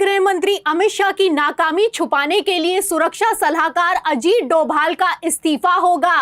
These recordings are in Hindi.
गृह मंत्री अमित शाह की नाकामी छुपाने के लिए सुरक्षा सलाहकार अजीत डोभाल का इस्तीफा होगा।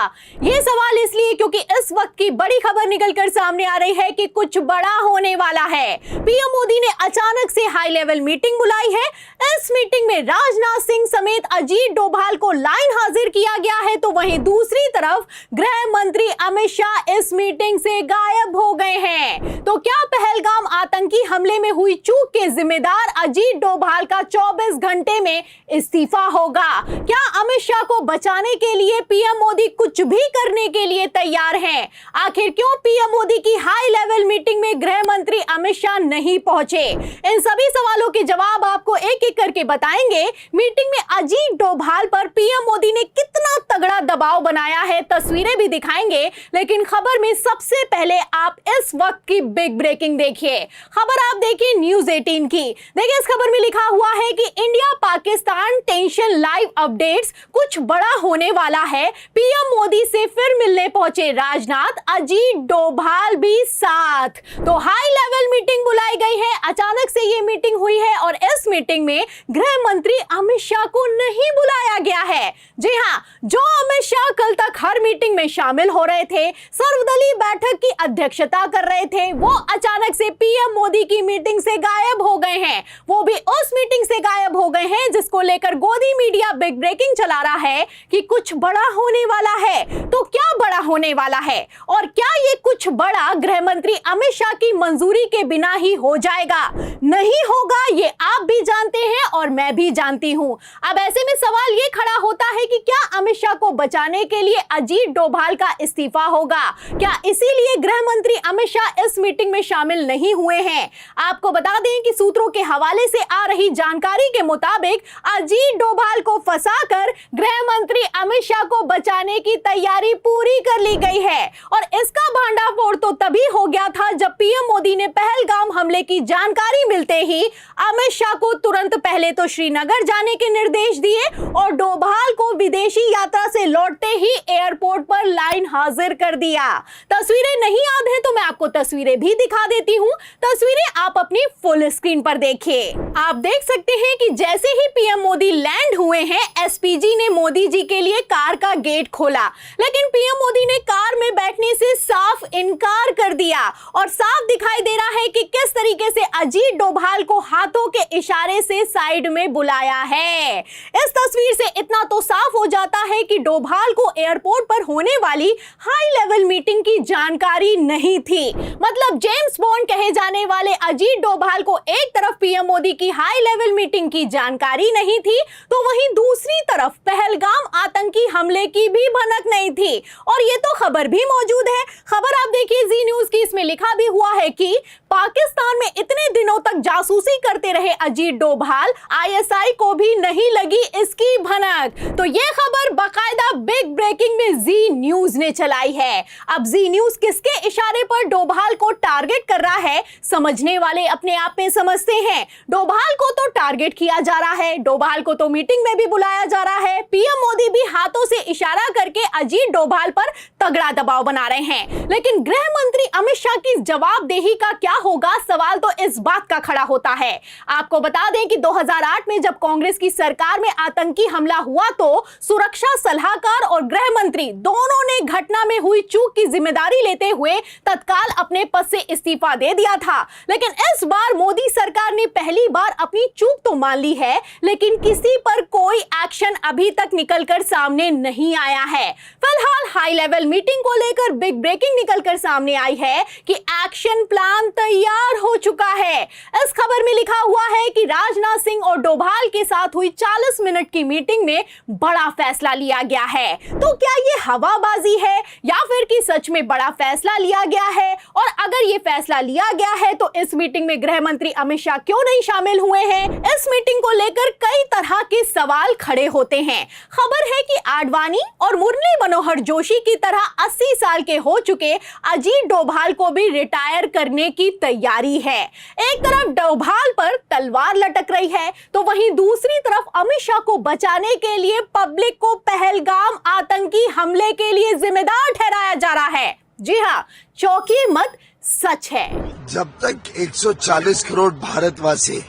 ये सवाल इसलिए क्योंकि इस वक्त की बड़ी खबर निकलकर सामने आ रही है कि कुछ बड़ा होने वाला है। पीएम मोदी ने अचानक से हाई लेवल मीटिंग बुलाई है। इस मीटिंग में राजनाथ सिंह समेत अजीत डोभाल को लाइन हाजिर किया गया है, तो वहीं दूसरी तरफ गृह मंत्री अमित शाह इस मीटिंग से गायब हो गए हैं। तो क्या पहलगाम आतंकी हमले में हुई चूक के जिम्मेदार अजीत डोभाल का 24 घंटे में इस्तीफा होगा? क्या अमित शाह को बचाने के लिए पीएम मोदी कुछ भी करने के लिए तैयार हैं? आखिर क्यों पीएम मोदी की हाई लेवल मीटिंग में गृह मंत्री अमित शाह नहीं पहुंचे? इन सभी सवालों के जवाब आपको एक एक करके बताएंगे। मीटिंग में अजीत डोभाल पर पीएम मोदी ने कितना तगड़ा दबाव बनाया है, तस्वीरें भी दिखाएंगे। लेकिन खबर में सबसे पहले आप इस वक्त की बिग ब्रेकिंग देखिए। खबर आप देखिए न्यूज़ 18 की। देखिए इस खबर में लिखा हुआ है कि India Pakistan tension live updates, कुछ बड़ा होने वाला है। पीएम मोदी से फिर मिलने पहुंचे राजनाथ, अजीत डोभाल भी साथ। तो हाई लेवल मीटिंग बुलाई गई है। अचानक से ये मीटिंग हुई है और इस मीटिंग में गृह मंत्री अमित शाह को नहीं बुलाया गया है। जी हाँ, जो अमित शाह कल तक हर मीटिंग में शामिल हो रहे थे, सर्वदलीय बैठक की अध्यक्षता कर रहे थे, वो अचानक से पीएम मोदी की मीटिंग से गायब हो गए हैं। वो भी उस मीटिंग से गायब हो गए हैं जिसको लेकर गोदी मीडिया बिग ब्रेकिंग चला रहा है कि कुछ बड़ा होने वाला है। तो क्या बड़ा होने वाला है और क्या ये कुछ बड़ा गृह मंत्री अमित शाह की मंजूरी के बिना ही हो जाएगा? नहीं होगा, ये आप भी जानते हैं और मैं भी जानती हूं। अब ऐसे में सवाल ये खड़ा होता है कि क्या अमित शाह को बचाने के लिए अजीत डोभाल का इस्तीफा होगा? क्या इसीलिए गृह मंत्री अमित शाह इस मीटिंग में शामिल नहीं हुए हैं? आपको बता दें कि सूत्रों के हवाले से आ रही जानकारी के मुताबिक अजीत डोभाल को फंसाकर गृह मंत्री अमित शाह को बचाने की तैयारी पूरी कर ली गई है। और इसका भांडाफोड़ तो तभी हो गया था जब पीएम मोदी ने पहलगाम हमले की जानकारी मिलते ही अमित शाह को तुरंत पहले तो श्रीनगर जाने के निर्देश दिए और डोभाल को विदेशी यात्रा से लौटते ही एयरपोर्ट पर लाइन हाजिर कर दिया। तस्वीरें नहीं याद है तो मैं आपको तस्वीरें भी दिखा देती हूं। तस्वीरें आप अपनी फुल स्क्रीन पर देखिए। आप देख सकते हैं कि जैसे ही पीएम मोदी लैंड हुए हैं, एसपीजी ने मोदी जी के लिए कार का गेट खोला, लेकिन पीएम मोदी ने कार में बैठने से साफ इनकार कर दिया और साफ दिखाई दे रहा है कि किस तरीके से अजीत डोभाल को हाथों के इशारे से साइड में बुलाया है। इस तस्वीर से इतना तो साफ हो जाता है कि डोभाल को एयरपोर्ट पर होने वाली हाई लेवल मीटिंग की जानकारी नहीं थी। मतलब जेम्स बॉन्ड कहे जाने वाले अजीत डोभाल को एक तरफ पीएम मोदी की हाई लेवल मीटिंग की जानकारी नहीं थी, तो वहीं दूसरी तरफ पहलगाम आतंकी हमले की भी भनक नहीं थी। और ये तो खबर भी मौजूद है। खबर आप देखिए जी न्यूज की, इसमें लिखा भी हुआ है कि पाकिस्तान में इतने दिनों तक जासूसी करते रहे अजीत डोभाल, आईएसआई को भी नहीं लगी इसकी भनक। तो ये खबर बाकायदा बिग ब्रेकिंग में जी न्यूज ने चलाई है। अब जी न्यूज किसके इशारे पर डोभाल को टारगेट कर रहा है, समझने वाले अपने आप में समझते हैं। डोभाल को तो टारगेट किया जा रहा है, डोभाल को तो मीटिंग में भी बुलाया जा रहा है। पीएम मोदी भी हाथों से इशारा करके अजीत डोभाल पर तगड़ा दबाव बना रहे हैं। लेकिन गृह मंत्री अमित शाह की जवाबदेही का क्या होगा, सवाल तो इस बात का खड़ा होता है। आपको बता दें कि 2008 में जब कांग्रेस की सरकार में आतंकी हमला हुआ तो सुरक्षा सलाहकार और गृह मंत्री दोनों ने घटना में हुई चूक की जिम्मेदारी लेते हुए तत्काल अपने पद से इस्तीफा दे दिया था। लेकिन इस बार मोदी सरकार ने पहली बार अपनी चूक तो मान ली है, लेकिन किसी पर कोई एक्शन अभी तक निकलकर सामने नहीं आया है। फिलहाल हाई लेवल मीटिंग को लेकर बिग ब्रेकिंग निकलकर सामने आई है कि एक्शन प्लान तैयार हो चुका है। इस खबर में लिखा हुआ है कि राजनाथ सिंह और डोभाल के साथ हुई 40 मिनट की मीटिंग में बड़ा फैसला लिया गया है। तो क्या ये हवाबाजी है या फिर कि सच में बड़ा फैसला लिया गया है? और अगर ये फैसला लिया गया है तो इस मीटिंग में गृह मंत्री अमित शाह क्यों नहीं शामिल हुए हैं? इस मीटिंग को लेकर कई तरह के सवाल खड़े होते हैं। खबर है कि आडवाणी और मुरली मनोहर जोशी की तरह 80 साल के हो चुके अजीत डोभाल को भी रिटायर करने की तैयारी है। एक तरफ डोभाल पर तलवार लटक रही है, तो वहीं दूसरी तरफ अमित शाह को बचाने के लिए पब्लिक को पहलगाम आतंकी हमले के लिए जिम्मेदार ठहराया जा रहा है। जी हाँ, चौंकिए मत, सच है। जब तक 140 करोड़ भारतवासी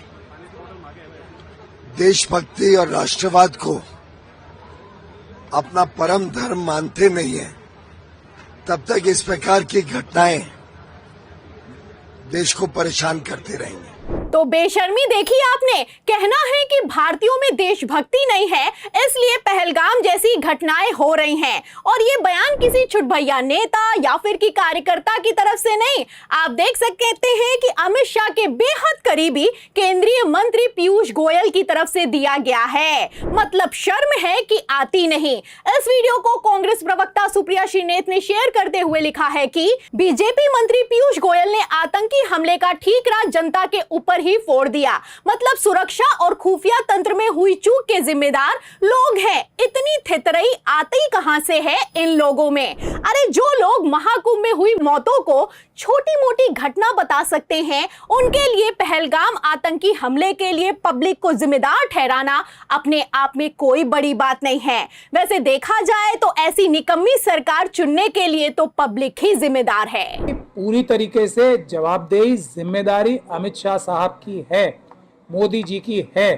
देशभक्ति और राष्ट्रवाद को अपना परम धर्म मानते नहीं है, तब तक इस प्रकार की घटनाएं देश को परेशान करते रहेंगे। तो बेशर्मी देखी आपने। कहना है कि भारतीयों में देशभक्ति नहीं है, इसलिए पहलगाम जैसी घटनाएं हो रही हैं। और ये बयान किसी छुटभैया नेता या फिर की कार्यकर्ता की तरफ से नहीं, आप देख सकते हैं कि अमित शाह के बेहद करीबी केंद्रीय मंत्री पीयूष गोयल की तरफ से दिया गया है। मतलब शर्म है कि आती नहीं। इस वीडियो को कांग्रेस प्रवक्ता सुप्रिया श्रीनेत ने शेयर करते हुए लिखा है कि बीजेपी मंत्री पीयूष गोयल ने आतंकी हमले का ठीकरा जनता के ऊपर ही फोड़ दिया। मतलब सुरक्षा और खुफिया तंत्र में हुई चूक के जिम्मेदार लोग हैं। इतनी थितरई आती कहां से है इन लोगों में? अरे जो लोग महाकुंभ में हुई मौतों को छोटी मोटी घटना बता सकते हैं, उनके लिए पहलगाम आतंकी हमले के लिए पब्लिक को जिम्मेदार ठहराना अपने आप में कोई बड़ी बात नहीं है। वैसे देखा जाए तो ऐसी निकम्मी सरकार चुनने के लिए तो पब्लिक ही जिम्मेदार है। पूरी तरीके से जवाबदेही जिम्मेदारी अमित शाह साहब की है, मोदी जी की है।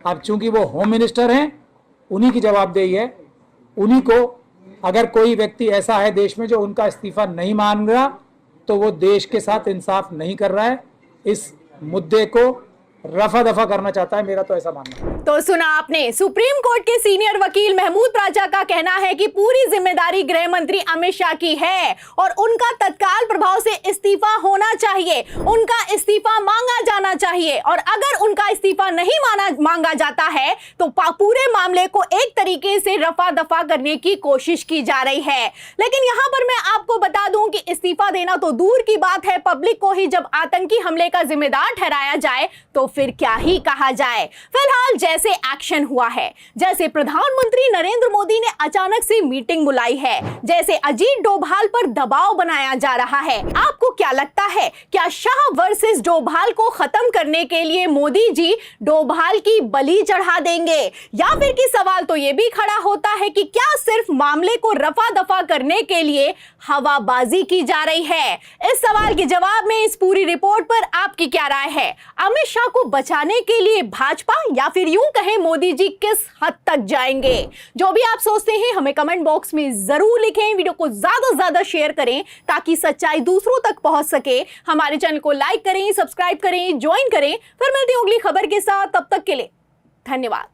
अब चूंकि वो होम मिनिस्टर हैं, उन्हीं की जवाबदेही है। उन्हीं को, अगर कोई व्यक्ति ऐसा है देश में जो उनका इस्तीफा नहीं मान रहा, तो वो देश के साथ इंसाफ नहीं कर रहा है, इस मुद्दे को रफा दफा करना चाहता है, मेरा तो ऐसा मानना है। तो सुना आपने, सुप्रीम कोर्ट के सीनियर वकील महमूद राजा का कहना है कि पूरी जिम्मेदारी गृह मंत्री अमित शाह की है और उनका तत्काल प्रभाव से इस्तीफा होना चाहिए, उनका इस्तीफा मांगा जाना चाहिए। और अगर उनका इस्तीफा नहीं मांगा जाता है तो पूरे मामले को एक तरीके से रफा दफा करने की कोशिश की जा रही है। लेकिन यहां पर मैं आपको बता दूं कि इस्तीफा देना तो दूर की बात है, पब्लिक को ही जब आतंकी हमले का जिम्मेदार ठहराया जाए तो फिर क्या ही कहा जाए। फिलहाल जैसे एक्शन हुआ है, जैसे प्रधानमंत्री नरेंद्र मोदी ने अचानक से मीटिंग बुलाई है, जैसे अजीत डोभाल पर दबाव बनाया जा रहा है, आपको क्या लगता है, क्या शाह वर्सेस डोभाल को खत्म करने के लिए मोदी जी डोभाल की बलि चढ़ा देंगे? या फिर की सवाल तो यह भी खड़ा होता है कि क्या सिर्फ मामले को रफा दफा करने के लिए हवाबाजी की जा रही है? इस सवाल के जवाब में इस पूरी रिपोर्ट पर आपकी क्या राय है? अमित शाह को बचाने के लिए भाजपा या फिर यूं कहें मोदी जी किस हद तक जाएंगे? जो भी आप सोचते हैं हमें कमेंट बॉक्स में जरूर लिखें। वीडियो को ज्यादा से ज्यादा शेयर करें ताकि सच्चाई दूसरों तक पहुंच सके। हमारे चैनल को लाइक करें, सब्सक्राइब करें, ज्वाइन करें। फिर मिलते हैं अगली खबर के साथ, तब तक के लिए धन्यवाद।